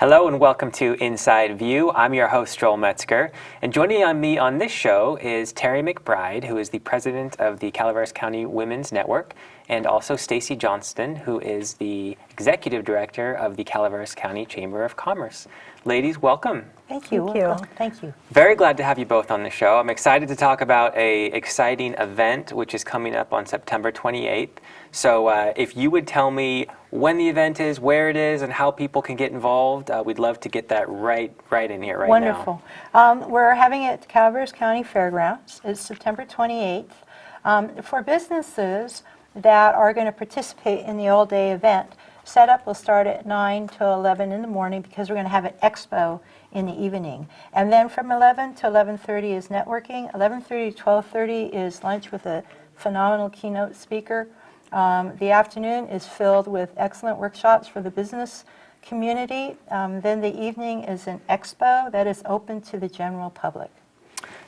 Hello and welcome to Inside View. I'm your host, Joel Metzger, and joining me on this show is Terry McBride, who is the president of the Calaveras County Women's Network, and also Stacy Johnston, who is the executive director of the Calaveras County Chamber of Commerce. Ladies, welcome. Thank you. Thank you. Very glad to have you both on the show. I'm excited to talk about an exciting event which is coming up on September 28th. So if you would tell me when the event is, where it is, and how people can get involved, we'd love to get that right in here right Wonderful. now. We're having it at Calaveras County Fairgrounds. It's September 28th. For businesses that are going to participate in the all-day event, setup will start at 9 to 11 in the morning because we're going to have an expo in the evening. And then from 11 to 11:30 is networking. 11:30 to 12:30 is lunch with a phenomenal keynote speaker. The afternoon is filled with excellent workshops for the business community. Then the evening is an expo that is open to the general public.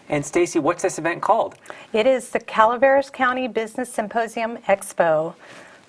And Stacy, what's this event called? It is the Calaveras County Business Symposium Expo.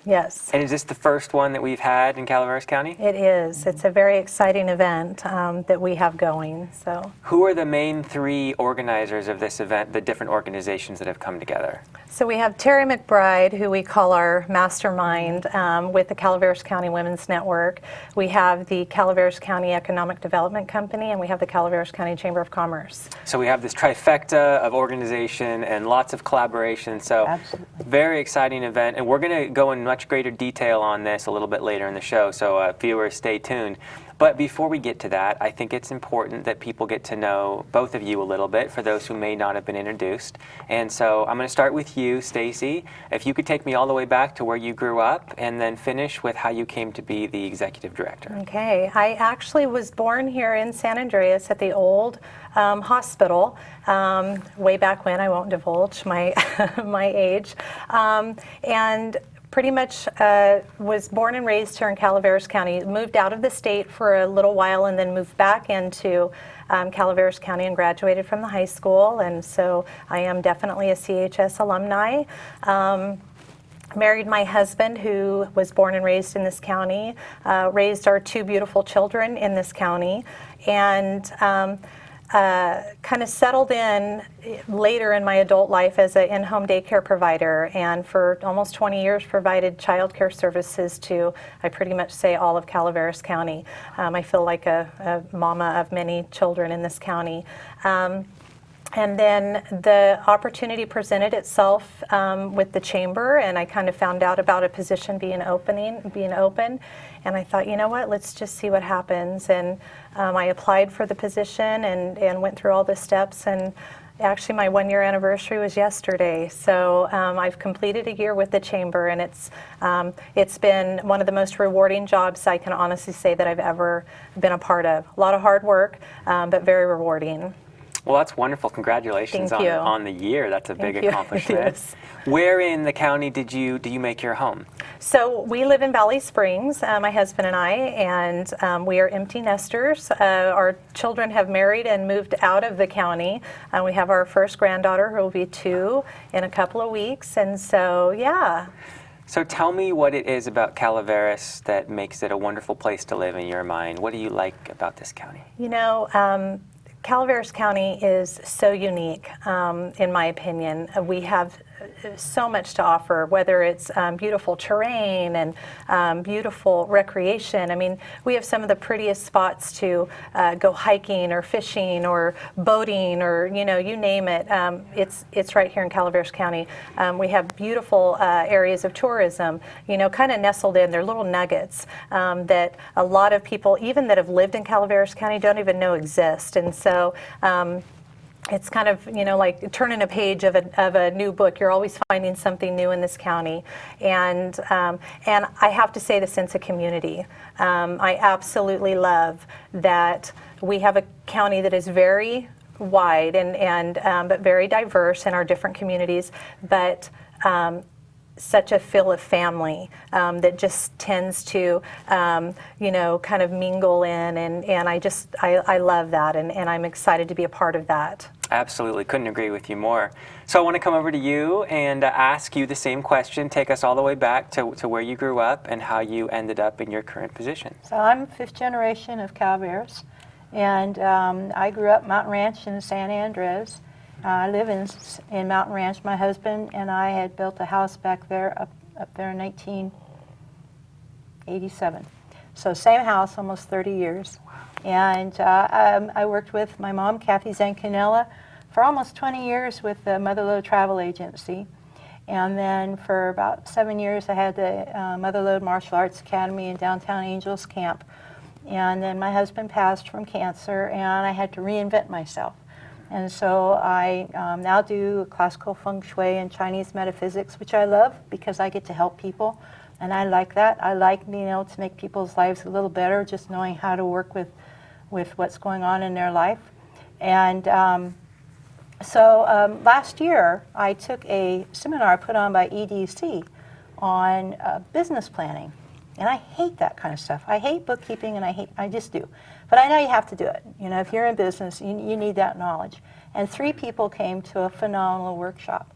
Yes. And is this the first one that we've had in Calaveras County? It is. It's a very exciting event that we have going. So, who are the main three organizers of this event, the different organizations that have come together? So we have Terry McBride, who we call our mastermind with the Calaveras County Women's Network. We have the Calaveras County Economic Development Company, and we have the Calaveras County Chamber of Commerce. So we have this trifecta of organization and lots of collaboration. So Absolutely. Very exciting event, and we're going to go in much greater detail on this a little bit later in the show, so viewers stay tuned. But before we get to that, I think it's important that people get to know both of you a little bit, for those who may not have been introduced. And so I'm going to start with you, Stacy. If you could take me all the way back to where you grew up, and then finish with how you came to be the executive director. Okay. I actually was born here in San Andreas at the old hospital, way back when. I won't divulge my my age. And pretty much was born and raised here in Calaveras County. Moved out of the state for a little while and then moved back into Calaveras County and graduated from the high school. And so I am definitely a CHS alumni. Married my husband, who was born and raised in this county. Raised our two beautiful children in this county. And kind of settled in later in my adult life as an in-home daycare provider, and for almost 20 years provided child care services to, I pretty much say, all of Calaveras County. I feel like a mama of many children in this county. And then the opportunity presented itself with the chamber, and I kind of found out about a position being open, and I thought, you know what, let's just see what happens. And I applied for the position and went through all the steps, and actually my 1-year anniversary was yesterday. So I've completed a year with the chamber, and it's been one of the most rewarding jobs I can honestly say that I've ever been a part of. A lot of hard work, but very rewarding. Well, that's wonderful. Congratulations on the year. That's a big accomplishment. Yes. Where in the county do you make your home? So we live in Valley Springs, my husband and I, and we are empty nesters. Our children have married and moved out of the county. We have our first granddaughter, who will be 2 in a couple of weeks, and so, yeah. So tell me what it is about Calaveras that makes it a wonderful place to live in your mind. What do you like about this county? You know, Calaveras County is so unique, in my opinion. We have so much to offer, whether it's beautiful terrain and beautiful recreation. I mean, we have some of the prettiest spots to go hiking or fishing or boating, or you name it. It's right here in Calaveras County. We have beautiful areas of tourism, kind of nestled in. They're little nuggets that a lot of people, even that have lived in Calaveras County, don't even know exist. And so it's kind of, like turning a page of a new book. You're always finding something new in this county. And I have to say, the sense of community. I absolutely love that we have a county that is very wide and but very diverse in our different communities. But such a feel of family that just tends to, kind of mingle in, and I love that, and I'm excited to be a part of that. Absolutely, couldn't agree with you more. So I want to come over to you and ask you the same question. Take us all the way back to where you grew up and how you ended up in your current position. So I'm fifth generation of Calaveras, and I grew up Mountain Ranch in San Andres. I live in Mountain Ranch. My husband and I had built a house back there, up there in 1987. So same house, almost 30 years. And I worked with my mom, Kathy Zancanella, for almost 20 years with the Motherlode Travel Agency. And then for about 7 years, I had the Motherlode Martial Arts Academy in downtown Angels Camp. And then my husband passed from cancer, and I had to reinvent myself. And so I now do classical feng shui and Chinese metaphysics, which I love because I get to help people. And I like that. I like being able to make people's lives a little better, just knowing how to work with what's going on in their life. And so last year, I took a seminar put on by EDC on business planning. And I hate that kind of stuff. I hate bookkeeping, and I just do. But I know you have to do it. You know, if you're in business, you need that knowledge. And 3 people came to a phenomenal workshop.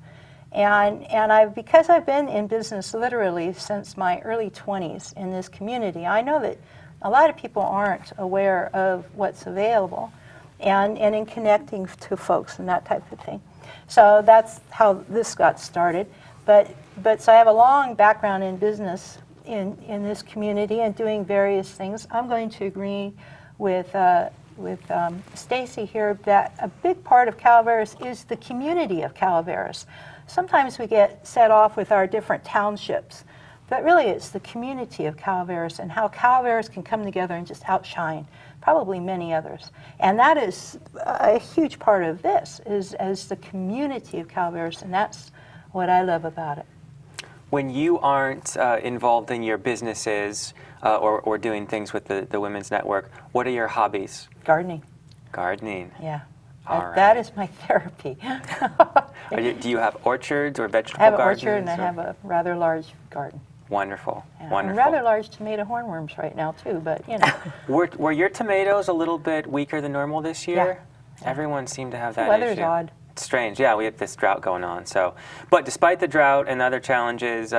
And because I've been in business literally since my early 20s in this community, I know that a lot of people aren't aware of what's available and in connecting to folks and that type of thing. So that's how this got started. But so I have a long background in business in this community and doing various things. I'm going to agree with Stacy here that a big part of Calaveras is the community of Calaveras. Sometimes we get set off with our different townships, but really it's the community of Calaveras and how Calaveras can come together and just outshine probably many others. And that is a huge part of this, is as the community of Calaveras, and that's what I love about it. When you aren't involved in your businesses or doing things with the Women's Network, what are your hobbies? Gardening. Gardening. Yeah. All That right. is my therapy. Do you have orchards or vegetable I have an gardens? orchard and I have a rather large garden. Wonderful, Yeah. wonderful. And rather large tomato hornworms right now too, but you know. Were your tomatoes a little bit weaker than normal this year? Yeah. Everyone seemed to have that The weather's issue. odd. It's strange. Yeah, we have this drought going on. So, but despite the drought and other challenges,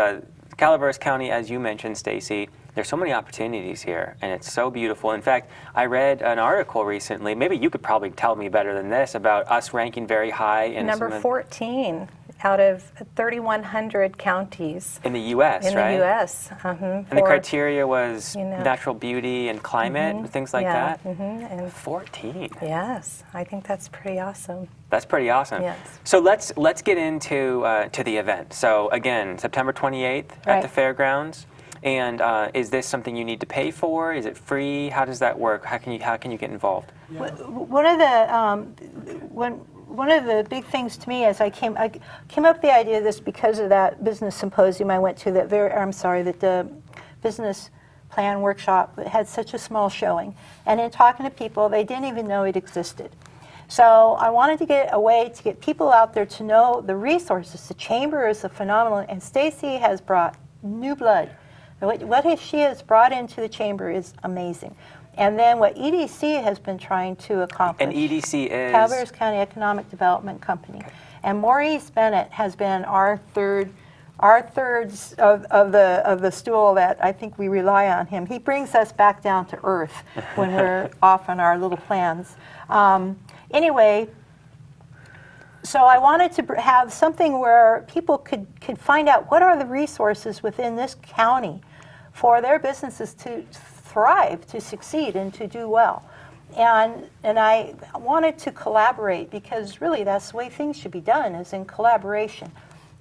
Calaveras County, as you mentioned, Stacy, there's so many opportunities here, and it's so beautiful. In fact, I read an article recently. Maybe you could probably tell me better than this about us ranking very high in Number 14 out of 3,100 counties in the U.S. in right? the U.S. And the criteria was natural beauty and climate and things like that. And 14. yes, I think that's pretty awesome. That's pretty awesome. Yes. So let's get into to the event. So again, September 28th at Right. the fairgrounds. And is this something you need to pay for? Is it free? How does that work? How can you get involved? One of the big things to me as I came up with the idea of this because of that business symposium I went to, that the business plan workshop that had such a small showing. And in talking to people, they didn't even know it existed. So I wanted to get a way to get people out there to know the resources. The chamber is a phenomenal, and Stacy has brought new blood. What she has brought into the chamber is amazing. And then what EDC has been trying to accomplish. And EDC is? Calaveras County Economic Development Company. Okay. And Maurice Bennett has been our thirds of the stool that I think we rely on him. He brings us back down to earth when we're off on our little plans. Anyway, so I wanted to have something where people could find out what are the resources within this county for their businesses to thrive, to succeed, and to do well. And I wanted to collaborate because really that's the way things should be done, is in collaboration.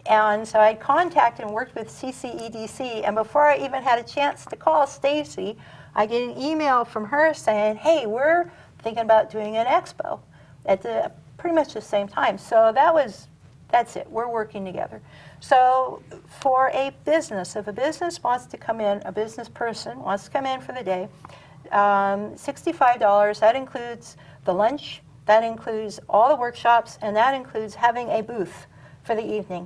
And so I contacted and worked with CCEDC, and before I even had a chance to call Stacy, I get an email from her saying, hey, we're thinking about doing an expo at pretty much the same time. So that's it. We're working together. So for a business, if a business wants to come in, a business person wants to come in for the day, $65, that includes the lunch, that includes all the workshops, and that includes having a booth for the evening.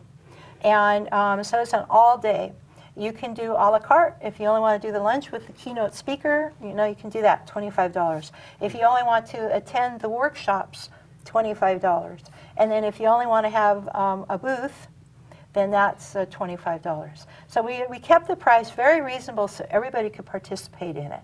And so it's an all day. You can do a la carte. If you only want to do the lunch with the keynote speaker, you can do that, $25. If you only want to attend the workshops, $25. And then if you only want to have a booth, then that's $25. So we kept the price very reasonable so everybody could participate in it.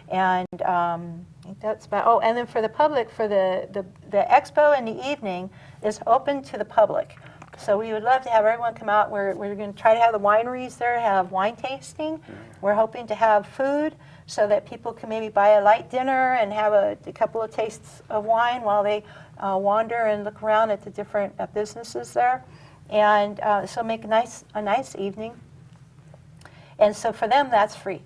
And I think that's about, and then for the public, for the expo in the evening is open to the public. So we would love to have everyone come out. We're going to try to have the wineries there, have wine tasting. We're hoping to have food so that people can maybe buy a light dinner and have a couple of tastes of wine while they wander and look around at the different businesses there. And so make a nice evening. And so for them, that's free.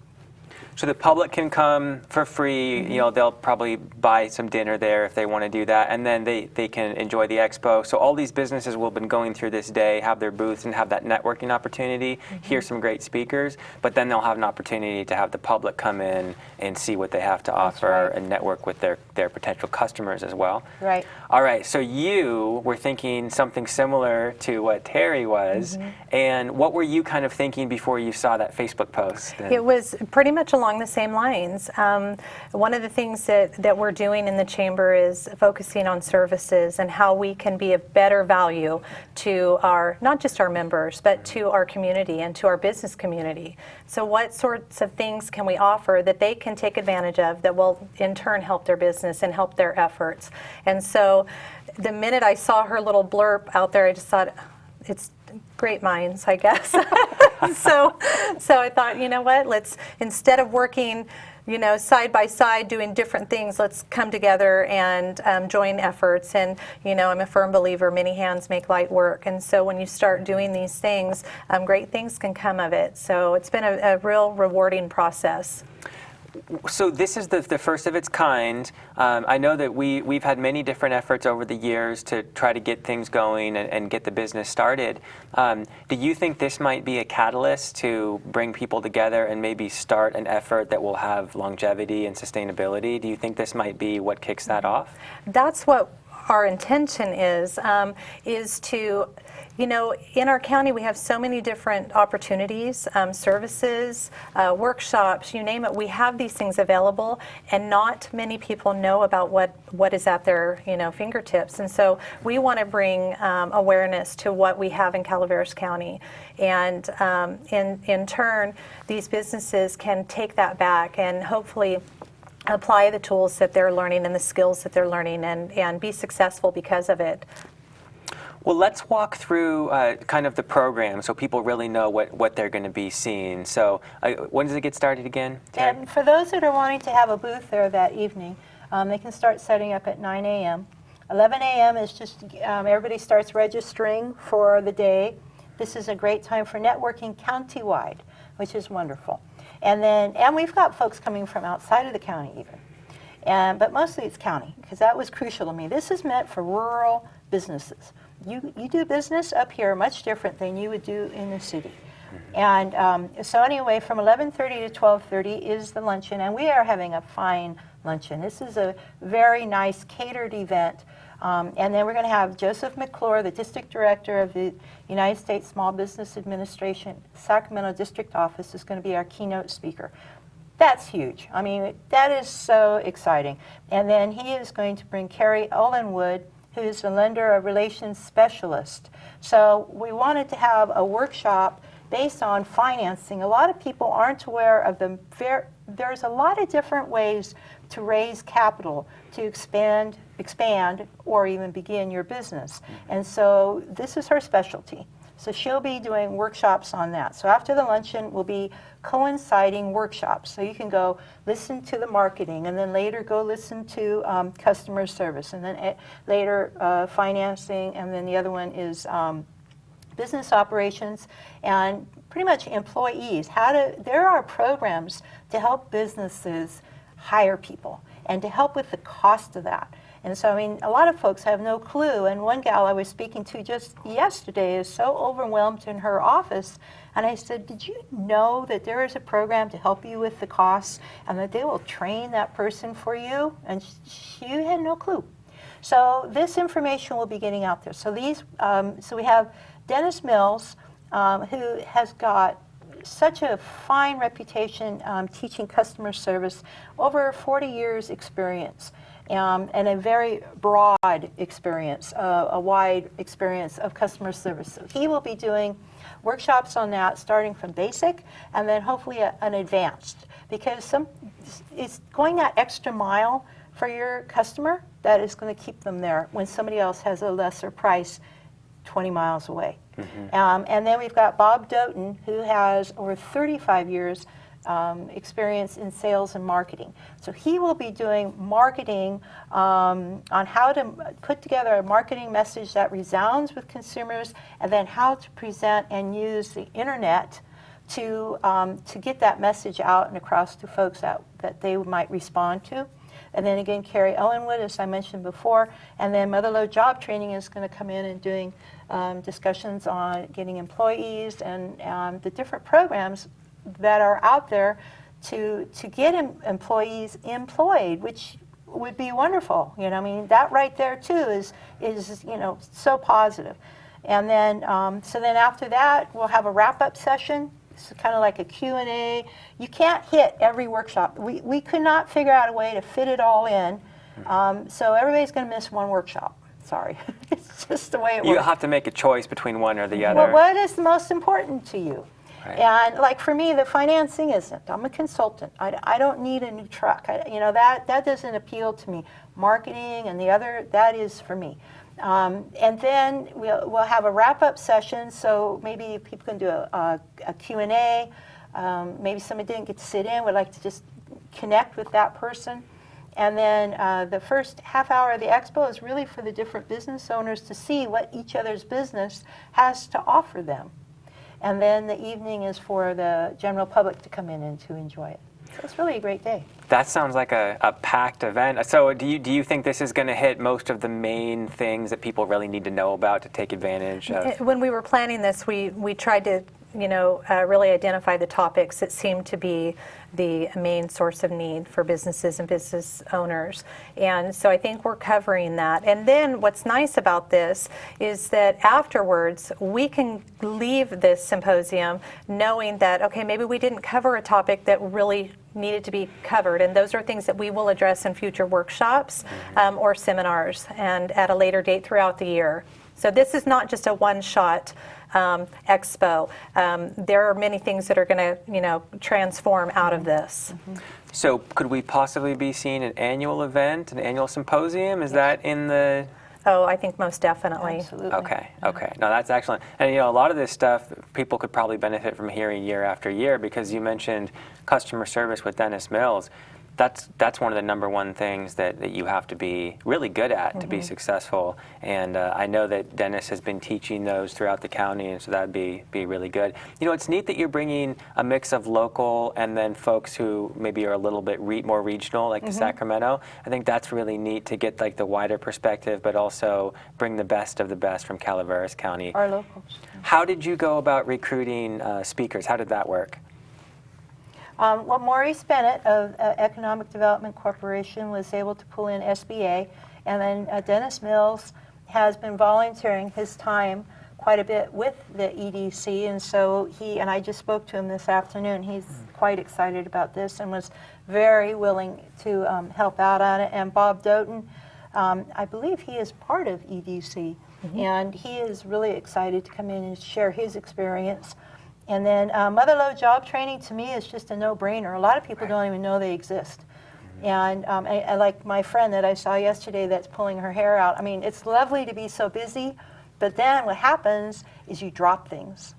So the public can come for free. They'll probably buy some dinner there if they want to do that, and then they can enjoy the expo. So all these businesses will have been going through this day, have their booths, and have that networking opportunity, hear some great speakers, but then they'll have an opportunity to have the public come in and see what they have to offer and network with their potential customers as well. Right. All right, so you were thinking something similar to what Terry was, and what were you kind of thinking before you saw that Facebook post? It was pretty much along the same lines. One of the things that we're doing in the Chamber is focusing on services and how we can be of better value to not just our members, but to our community and to our business community. So what sorts of things can we offer that they can take advantage of that will in turn help their business and help their efforts? And so the minute I saw her little blurb out there, I just thought, it's great minds, I guess. So I thought, you know what, let's, instead of working, side by side doing different things, let's come together and join efforts. And, I'm a firm believer, many hands make light work. And so when you start doing these things, great things can come of it. So it's been a real rewarding process. So this is the first of its kind. I know that we've had many different efforts over the years to try to get things going and get the business started. Do you think this might be a catalyst to bring people together and maybe start an effort that will have longevity and sustainability? Do you think this might be what kicks that off? That's what our intention is to, in our county we have so many different opportunities, services, workshops, you name it. We have these things available, and not many people know about what is at their fingertips. And so we want to bring awareness to what we have in Calaveras County, and in turn, these businesses can take that back and hopefully apply the tools that they're learning and the skills that they're learning and be successful because of it. Well, let's walk through kind of the program so people really know what they're going to be seeing. So when does it get started again, Terry? And for those that are wanting to have a booth there that evening, they can start setting up at 9 a.m. 11 a.m. is just everybody starts registering for the day. This is a great time for networking countywide, which is wonderful. And we've got folks coming from outside of the county even. But mostly it's county, because that was crucial to me. This is meant for rural businesses. You do business up here much different than you would do in the city. And so anyway, from 11:30 to 12:30 is the luncheon, and we are having a fine luncheon. This is a very nice catered event. And then we're going to have Joseph McClure, the District Director of the United States Small Business Administration Sacramento District Office, is going to be our keynote speaker. That's huge. I mean, that is so exciting. And then he is going to bring Carrie Olenwood, who is the Lender Relations Specialist. So we wanted to have a workshop based on financing. A lot of people aren't aware of the there's a lot of different ways to raise capital to expand or even begin your business. And so this is her specialty. So she'll be doing workshops on that. So after the luncheon will be coinciding workshops. So you can go listen to the marketing, and then later go listen to customer service, and then later financing, and then the other one is business operations, and pretty much employees. There are programs to help businesses hire people and to help with the cost of that. And so, I mean, a lot of folks have no clue. And one gal I was speaking to just yesterday is so overwhelmed in her office. And I said, did you know that there is a program to help you with the costs and that they will train that person for you? And she had no clue. So this information will be getting out there. So so we have Dennis Mills, who has got such a fine reputation teaching customer service, over 40 years experience, and a very broad experience, a wide experience of customer service. So he will be doing workshops on that, starting from basic and then hopefully an advanced, because it's going that extra mile for your customer that is going to keep them there when somebody else has a lesser price 20 miles away. And then we've got Bob Doughton, who has over 35 years experience in sales and marketing. So he will be doing marketing on how to put together a marketing message that resounds with consumers, and then how to present and use the internet to get that message out and across to folks that they might respond to. And then again, Carrie Ellenwood, as I mentioned before, and then Motherlode Job Training is going to come in and doing discussions on getting employees and the different programs that are out there to get employees employed, which would be wonderful. You know, I mean, that right there too is so positive. And then so then after that, we'll have a wrap-up session. It's kind of like a Q&A. You can't hit every workshop. We could not figure out a way to fit it all in. So everybody's going to miss one workshop. Sorry. It's just the way it works. You have to make a choice between one or the other. Well, what is the most important to you? Right. And like for me, the financing isn't. I'm a consultant. I don't need a new truck. That doesn't appeal to me. Marketing and the other, that is for me. And then we'll have a wrap-up session, so maybe people can do a Q&A. Maybe somebody didn't get to sit in, would like to just connect with that person. And then the first half hour of the expo is really for the different business owners to see what each other's business has to offer them. And then the evening is for the general public to come in and to enjoy it. So it's really a great day. That sounds like a packed event. So do you think this is going to hit most of the main things that people really need to know about to take advantage of? When we were planning this, we tried to really identify the topics that seemed to be the main source of need for businesses and business owners. And so I think we're covering that. And then what's nice about this is that afterwards we can leave this symposium knowing that, okay, maybe we didn't cover a topic that really needed to be covered, and those are things that we will address in future workshops or seminars and at a later date throughout the year. So this is not just a one-shot expo. There are many things that are going to, transform out of this. So could we possibly be seeing an annual event, an annual symposium? Is that in the... Oh, I think most definitely. Absolutely. Okay. No, that's excellent. And a lot of this stuff people could probably benefit from hearing year after year, because you mentioned customer service with Dennis Mills. That's one of the number one things that you have to be really good at to be successful. And I know that Dennis has been teaching those throughout the county, and so that'd be really good. It's neat that you're bringing a mix of local and then folks who maybe are a little bit more regional, like to Sacramento. I think that's really neat to get like the wider perspective, but also bring the best of the best from Calaveras County. Our locals. How did you go about recruiting speakers? How did that work? Well, Maurice Bennett of Economic Development Corporation was able to pull in SBA, and then Dennis Mills has been volunteering his time quite a bit with the EDC, and so I just spoke to him this afternoon. He's quite excited about this and was very willing to help out on it. And Bob Doughton, I believe he is part of EDC, and he is really excited to come in and share his experience. And then Motherlode Job Training, to me, is just a no-brainer. A lot of people don't even know they exist. And I like my friend that I saw yesterday that's pulling her hair out. I mean, it's lovely to be so busy, but then what happens is you drop things.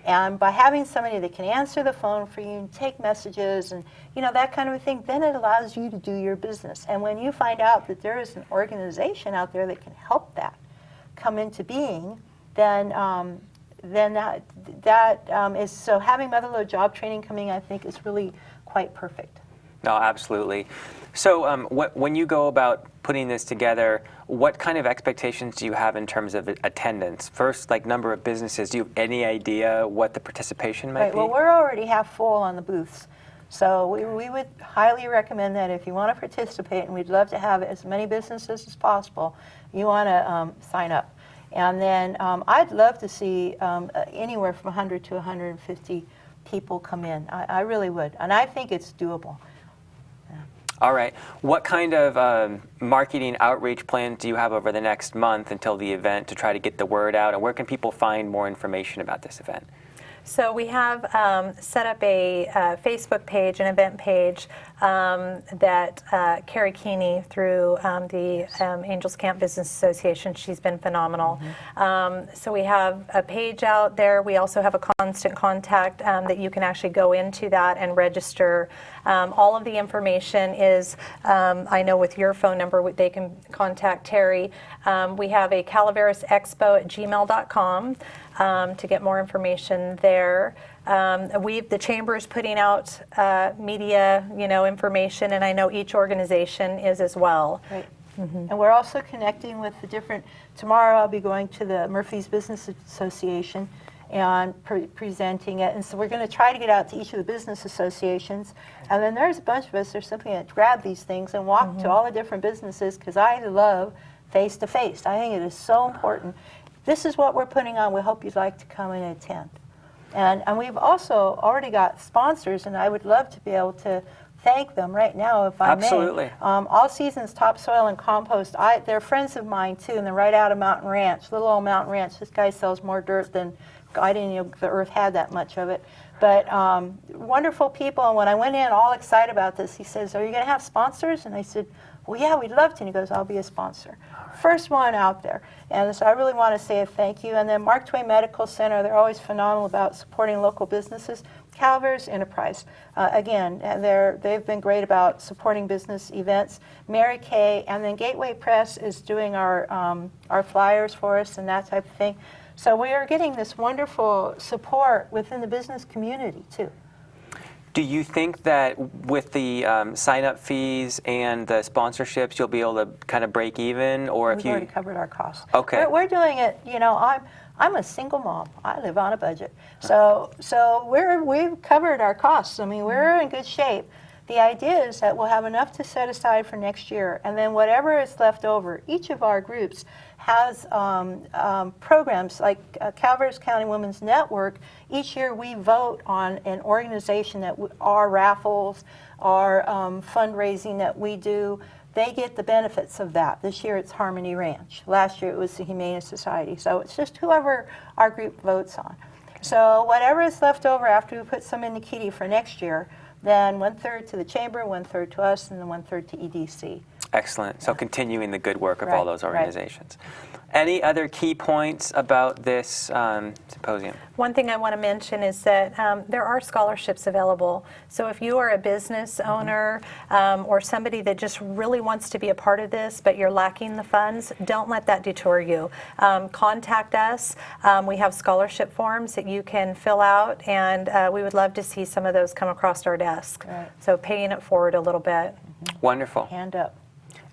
And by having somebody that can answer the phone for you and take messages and, that kind of a thing, then it allows you to do your business. And when you find out that there is an organization out there that can help that come into being, then that is, so having Motherlode Job Training coming, I think, is really quite perfect. No, absolutely. So when you go about putting this together, what kind of expectations do you have in terms of attendance? First, like number of businesses, do you have any idea what the participation might be? Well, we're already half full on the booths. So we would highly recommend that if you want to participate, and we'd love to have as many businesses as possible, you want to sign up. And then I'd love to see anywhere from 100 to 150 people come in. I really would. And I think it's doable. All right. What kind of marketing outreach plans do you have over the next month until the event to try to get the word out? And where can people find more information about this event? So we have set up a Facebook page, an event page that Carrie Keeney through the Angels Camp Business Association, she's been phenomenal. So we have a page out there. We also have a constant contact that you can actually go into that and register. All of the information is, I know with your phone number, they can contact Terry. We have a calaverasexpo@gmail.com. To get more information there. The Chamber is putting out media, information, and I know each organization is as well. Right. And we're also connecting with the different, tomorrow I'll be going to the Murphy's Business Association and presenting it. And so we're going to try to get out to each of the business associations. And then there's a bunch of us, there's something that grab these things and walk to all the different businesses, because I love face-to-face. I think it is so important. This is what we're putting on. We hope you'd like to come and attend. And we've also already got sponsors, and I would love to be able to thank them right now, if I may. Absolutely. All Seasons Topsoil and Compost, they're friends of mine too, and they're right out of Mountain Ranch, little old Mountain Ranch. This guy sells more dirt than, I didn't know the earth had that much of it. But wonderful people, and when I went in all excited about this, he says, "Are you going to have sponsors?" And I said, "Well, yeah, we'd love to." And he goes, "I'll be a sponsor." First one out there. And so I really want to say a thank you. And then Mark Twain Medical Center, they're always phenomenal about supporting local businesses. Calaveras Enterprise, again, they've been great about supporting business events. Mary Kay, and then Gateway Press is doing our flyers for us and that type of thing. So we are getting this wonderful support within the business community too. Do you think that with the sign-up fees and the sponsorships, you'll be able to kind of break even, or We've already covered our costs. Okay. We're doing it. I'm a single mom. I live on a budget, so we've covered our costs. I mean, we're in good shape. The idea is that we'll have enough to set aside for next year, and then whatever is left over, each of our groups has programs like Calaveras County Women's Network. Each year we vote on an organization that our raffles, our fundraising that we do, they get the benefits of that. This year it's Harmony Ranch. Last year it was the Humane Society. So it's just whoever our group votes on. So whatever is left over after we put some in the kitty for next year, then 1/3 to the Chamber, 1/3 to us, and then 1/3 to EDC. Excellent. So continuing the good work of all those Right. organizations. Any other key points about this symposium? One thing I want to mention is that there are scholarships available. So if you are a business owner or somebody that just really wants to be a part of this, but you're lacking the funds, don't let that deter you. Contact us. We have scholarship forms that you can fill out, and we would love to see some of those come across our desk. Right. So paying it forward a little bit. Wonderful. Hand up.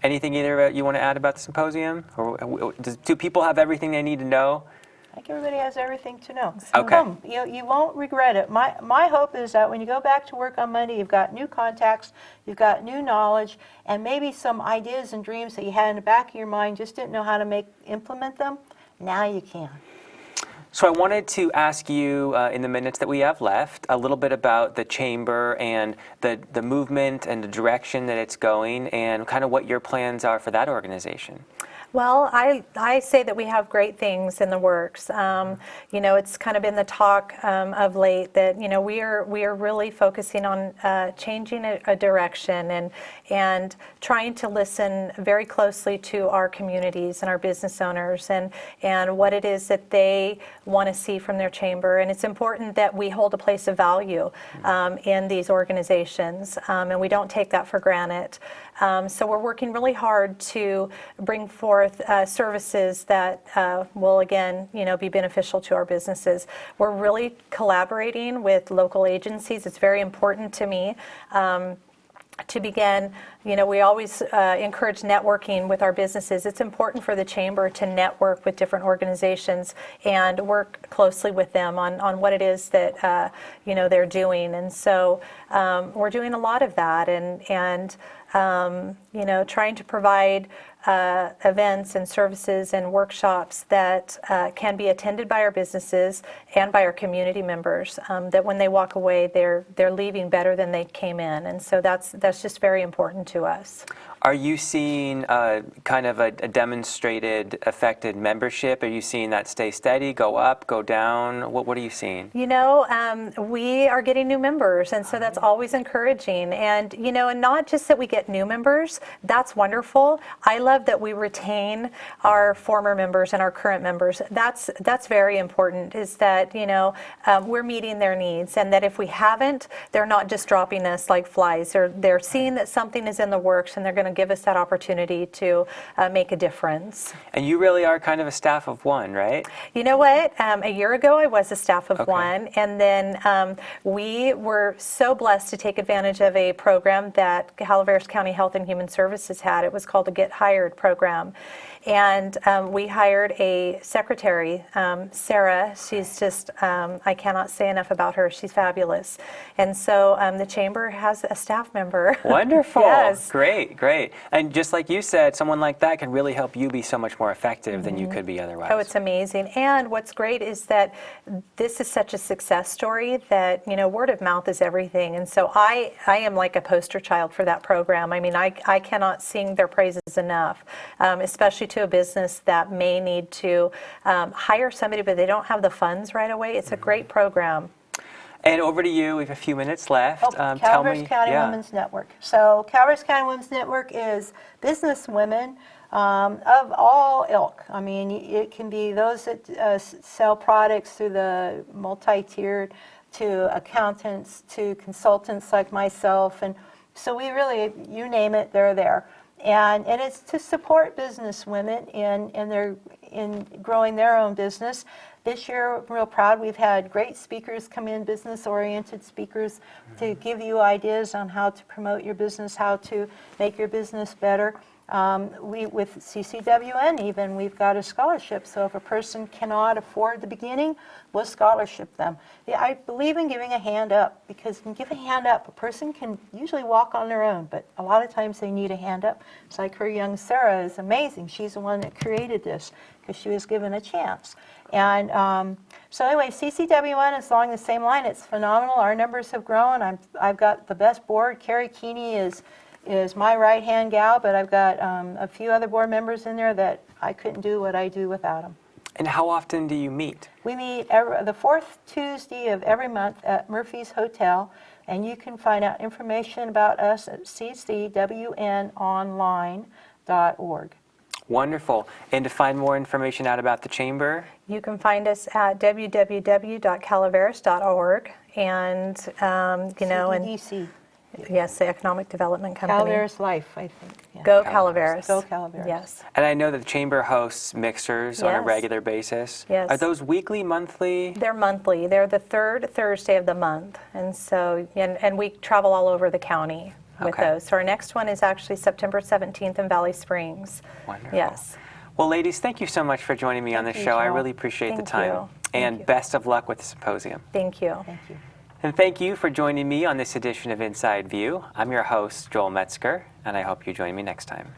Anything either you want to add about the symposium? Or do people have everything they need to know? I think everybody has everything to know. Okay. Come, you won't regret it. My hope is that when you go back to work on Monday, you've got new contacts, you've got new knowledge, and maybe some ideas and dreams that you had in the back of your mind, just didn't know how to implement them. Now you can. So I wanted to ask you, in the minutes that we have left, a little bit about the Chamber and the movement and the direction that it's going, and kind of what your plans are for that organization. Well, I say that we have great things in the works. It's kind of been the talk of late that we are really focusing on changing a direction and trying to listen very closely to our communities and our business owners and what it is that they want to see from their chamber. And it's important that we hold a place of value in these organizations, and we don't take that for granted. So we're working really hard to bring forth services that will again, be beneficial to our businesses. We're really collaborating with local agencies. It's very important to me. To begin, we always encourage networking with our businesses. It's important for the Chamber to network with different organizations and work closely with them on what it is that they're doing. And so we're doing a lot of that, and trying to provide events and services and workshops that can be attended by our businesses and by our community members, that when they walk away, they're leaving better than they came in. And so that's just very important to us. Are you seeing kind of a demonstrated affected membership? Are you seeing that stay steady, go up, go down? What are you seeing? We are getting new members, and so that's always encouraging. And, and not just that we get new members, that's wonderful. I love that we retain our former members and our current members. That's very important, is that, we're meeting their needs, and that if we haven't, they're not just dropping us like flies. They're seeing that something is in the works, and they're going to give us that opportunity to make a difference. And you really are kind of a staff of one, right? You know what? A year ago, I was a staff of one, and then we were so blessed to take advantage of a program that Calaveras County Health and Human Services had. It was called a Get Hired program. And we hired a secretary, Sarah. She's just, I cannot say enough about her. She's fabulous. And so the chamber has a staff member. Wonderful. Yes. Great. And just like you said, someone like that can really help you be so much more effective than you could be otherwise. Oh, it's amazing. And what's great is that this is such a success story that, word of mouth is everything. And so I am like a poster child for that program. I mean, I cannot sing their praises enough, especially to a business that may need to hire somebody, but they don't have the funds right away. It's a great program. And over to you. We have a few minutes left. Calaveras County Women's Network. So Calaveras County Women's Network is business women of all ilk. I mean, it can be those that sell products through the multi-tiered, to accountants, to consultants like myself. And so we really, you name it, they're there. And it's to support business women in growing their own business. This year, I'm real proud. We've had great speakers come in, business-oriented speakers, to give you ideas on how to promote your business, how to make your business better. With CCWN even, we've got a scholarship. So if a person cannot afford the beginning, we'll scholarship them. Yeah, I believe in giving a hand up, because when you give a hand up, a person can usually walk on their own, but a lot of times they need a hand up. It's like her young Sarah is amazing. She's the one that created this because she was given a chance. And so anyway, CCWN is along the same line. It's phenomenal. Our numbers have grown. I've got the best board. Carrie Keeney is my right-hand gal, but I've got a few other board members in there that I couldn't do what I do without them. And how often do you meet? We meet the fourth Tuesday of every month at Murphy's Hotel, and you can find out information about us at ccwnonline.org. Wonderful. And to find more information out about the chamber? You can find us at www.calaveras.org, and CDC. Yes, the Economic Development Company. Calaveras Life, I think. Yeah. Go Calaveras. Go Calaveras. Yes. And I know that the chamber hosts mixers on a regular basis. Yes. Are those weekly, monthly? They're monthly. They're the third Thursday of the month. And so, and we travel all over the county with those. So our next one is actually September 17th in Valley Springs. Wonderful. Yes. Well, ladies, thank you so much for joining me on the show. I really appreciate the time. And best of luck with the symposium. Thank you. Thank you. And thank you for joining me on this edition of Inside View. I'm your host, Joel Metzger, and I hope you join me next time.